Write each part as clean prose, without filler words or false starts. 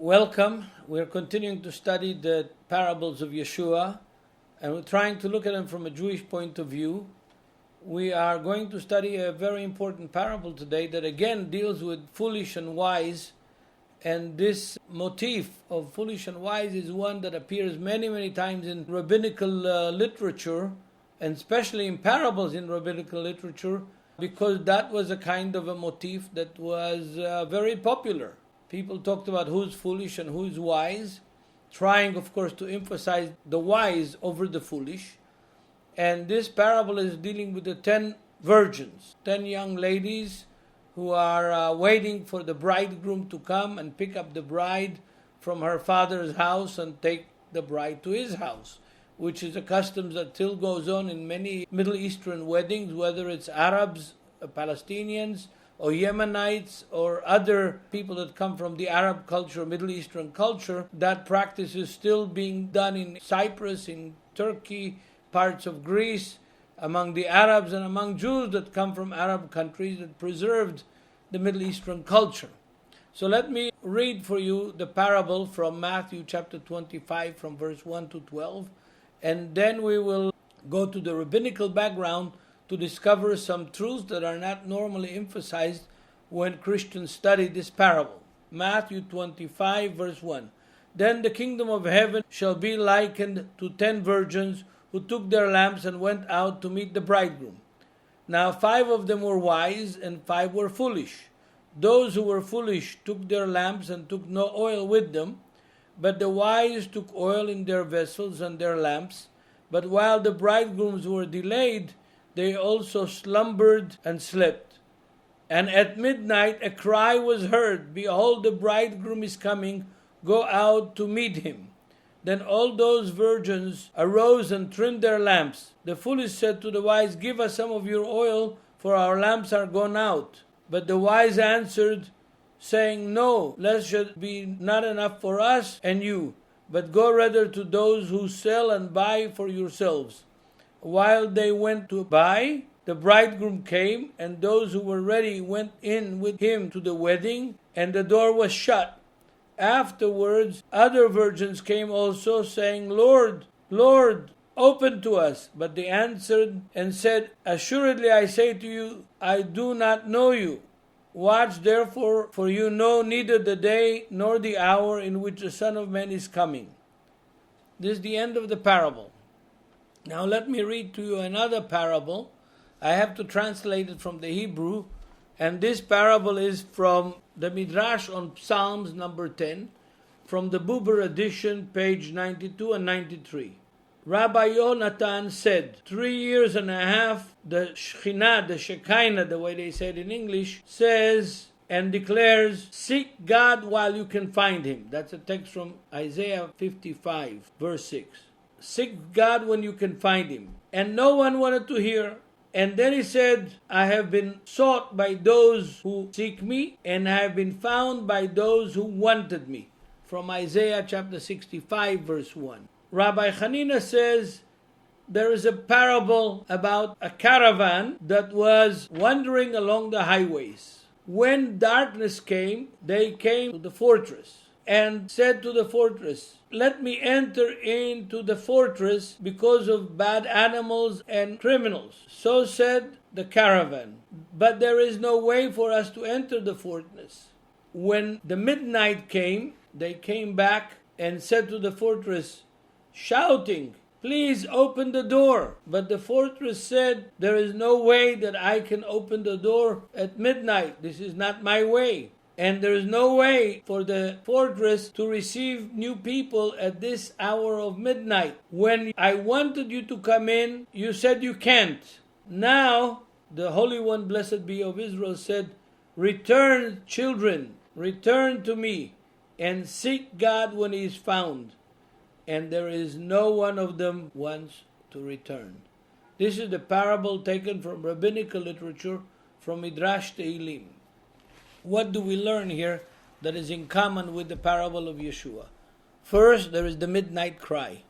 Welcome. We're continuing to study the parables of Yeshua, and we're trying to look at them from a Jewish point of view. We are going to study a very important parable today that again deals with foolish and wise, and this motif of foolish and wise is one that appears many times in rabbinical literature, and especially in parables in rabbinical literature, because that was a kind of a motif that was very popular. People talked about who's foolish and who's wise, trying, of course, to emphasize the wise over the foolish. And this parable is dealing with the 10 virgins, 10 young ladies who are waiting for the bridegroom to come and pick up the bride from her father's house and take the bride to his house, which is a custom that still goes on in many Middle Eastern weddings, whether it's Arabs, Palestinians, or Yemenites, or other people that come from the Arab culture, Middle Eastern culture. That practice is still being done in Cyprus, in Turkey, parts of Greece, among the Arabs and among Jews that come from Arab countries that preserved the Middle Eastern culture. So let me read for you the parable from Matthew chapter 25 from verse 1 to 12, and then we will go to the rabbinical background to discover some truths that are not normally emphasized when Christians study this parable. Matthew 25 verse 1. Then the kingdom of heaven shall be likened to 10 virgins who took their lamps and went out to meet the bridegroom. Now 5 of them were wise and 5 were foolish. Those who were foolish took their lamps and took no oil with them, but the wise took oil in their vessels and their lamps. But while the bridegrooms were delayed, they also slumbered and slept. And at midnight a cry was heard, Behold, the bridegroom is coming, go out to meet him. Then all those virgins arose and trimmed their lamps. The foolish said to the wise, Give us some of your oil, for our lamps are gone out. But the wise answered, saying, No, lest should be not enough for us and you, but go rather to those who sell and buy for yourselves. While they went to buy, the bridegroom came, and those who were ready went in with him to the wedding, and the door was shut. Afterwards, other virgins came also, saying, Lord, Lord, open to us. But they answered and said, Assuredly I say to you, I do not know you. Watch therefore, for you know neither the day nor the hour in which the Son of Man is coming. This is the end of the parable. Now let me read to you another parable. I have to translate it from the Hebrew, and this parable is from the Midrash on Psalms number 10, from the Buber edition, page 92 and 93. Rabbi Yonatan said, 3 years and a half, the Shekhinah, the Shekinah, the way they said in English, says and declares, Seek God while you can find him. That's a text from Isaiah 55, verse 6. Seek God when you can find him. And no one wanted to hear. And then he said, I have been sought by those who seek me, and I have been found by those who wanted me. From Isaiah chapter 65, verse 1. Rabbi Hanina says, there is a parable about a caravan that was wandering along the highways. When darkness came, they came to the fortress and said to the fortress, Let me enter into the fortress because of bad animals and criminals. So said the caravan, but there is no way for us to enter the fortress. When the midnight came, they came back and said to the fortress, shouting, Please open the door. But the fortress said, There is no way that I can open the door at midnight. This is not my way. And there is no way for the fortress to receive new people at this hour of midnight. When I wanted you to come in, you said you can't. Now, the Holy One, blessed be of Israel, said, Return, children, return to me, and seek God when he is found. And there is no one of them wants to return. This is the parable taken from rabbinical literature, from Midrash Tehillim. What do we learn here that is in common with the parable of Yeshua? First, there is the midnight cry.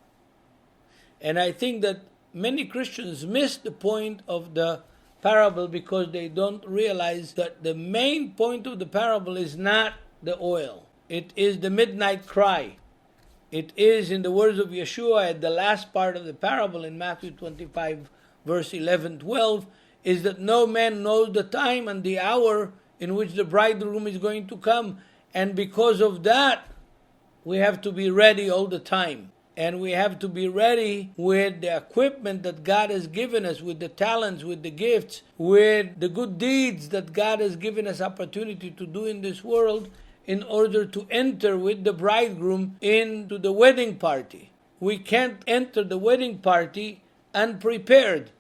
And I think that many Christians miss the point of the parable because they don't realize that the main point of the parable is not the oil. It is the midnight cry. It is, in the words of Yeshua at the last part of the parable in Matthew 25, verse 11-12, is that no man knows the time and the hour in which the bridegroom is going to come. And because of that, we have to be ready all the time. And we have to be ready with the equipment that God has given us, with the talents, with the gifts, with the good deeds that God has given us opportunity to do in this world, in order to enter with the bridegroom into the wedding party. We can't enter the wedding party unprepared.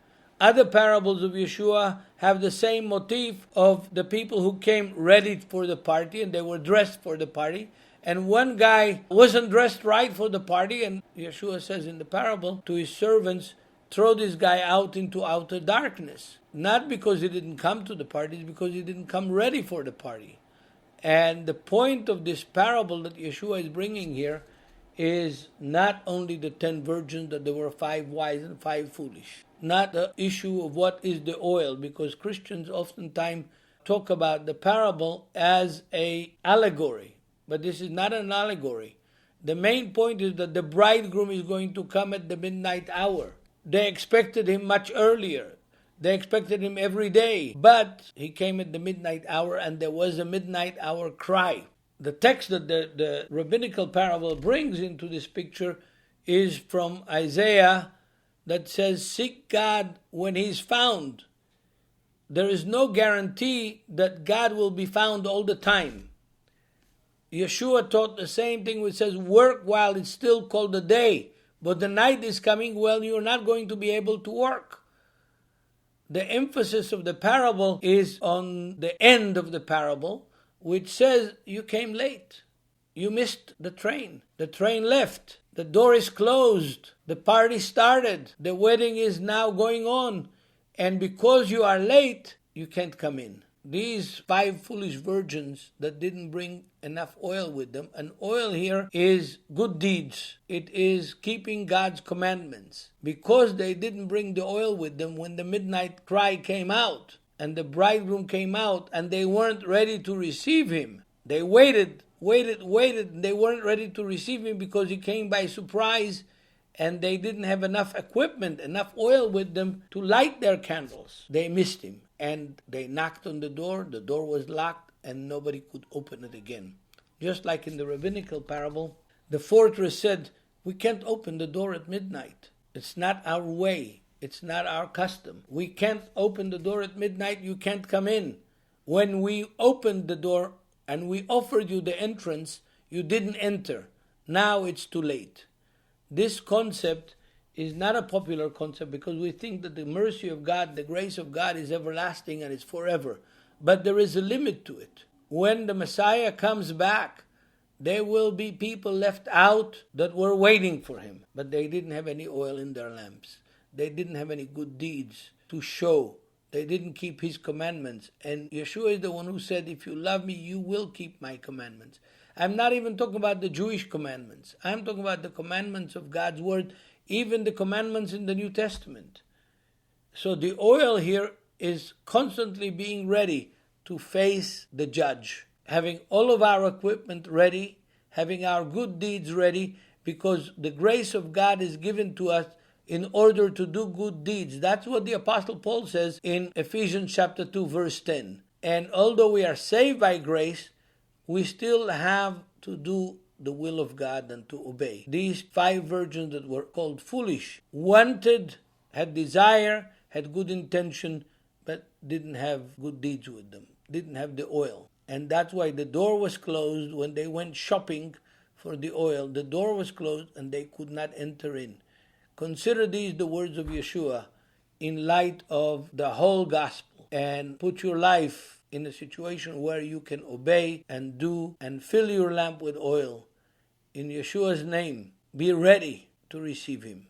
Other parables of Yeshua have the same motif of the people who came ready for the party and they were dressed for the party. And one guy wasn't dressed right for the party, and Yeshua says in the parable to his servants, throw this guy out into outer darkness. Not because he didn't come to the party, it's because he didn't come ready for the party. And the point of this parable that Yeshua is bringing here is not only the 10 virgins, that there were 5 wise and 5 foolish. Not the issue of what is the oil, because Christians oftentimes talk about the parable as an allegory. But this is not an allegory. The main point is that the bridegroom is going to come at the midnight hour. They expected him much earlier. They expected him every day. But he came at the midnight hour, and there was a midnight hour cry. The text that the rabbinical parable brings into this picture is from Isaiah, that says, seek God when he's found. There is no guarantee that God will be found all the time. Yeshua taught the same thing, which says, work while it's still called the day, but the night is coming, well, you're not going to be able to work. The emphasis of the parable is on the end of the parable, which says, you came late. You missed the train. The train left. The door is closed. The party started. The wedding is now going on. And because you are late, you can't come in. These 5 foolish virgins that didn't bring enough oil with them, and oil here is good deeds. It is keeping God's commandments. Because they didn't bring the oil with them when the midnight cry came out, and the bridegroom came out, and they weren't ready to receive him. They waited, and they weren't ready to receive him because he came by surprise, and they didn't have enough equipment, enough oil with them to light their candles. They missed him. And they knocked on the door was locked, and nobody could open it again. Just like in the rabbinical parable, the fortress said, we can't open the door at midnight. It's not our way. It's not our custom. We can't open the door at midnight. You can't come in. When we opened the door and we offered you the entrance, you didn't enter. Now it's too late. This concept is not a popular concept because we think that the mercy of God, the grace of God is everlasting and it's forever. But there is a limit to it. When the Messiah comes back, there will be people left out that were waiting for him, but they didn't have any oil in their lamps. They didn't have any good deeds to show. They didn't keep his commandments. And Yeshua is the one who said, if you love me, you will keep my commandments. I'm not even talking about the Jewish commandments. I'm talking about the commandments of God's word, even the commandments in the New Testament. So the oil here is constantly being ready to face the judge. Having all of our equipment ready, having our good deeds ready, because the grace of God is given to us in order to do good deeds. That's what the Apostle Paul says in Ephesians chapter 2, verse 10. And although we are saved by grace, we still have to do the will of God and to obey. These 5 virgins that were called foolish wanted, had desire, had good intention, but didn't have good deeds with them, didn't have the oil. And that's why the door was closed when they went shopping for the oil. The door was closed and they could not enter in. Consider these the words of Yeshua in light of the whole gospel, and put your life in a situation where you can obey and do and fill your lamp with oil. In Yeshua's name, be ready to receive him.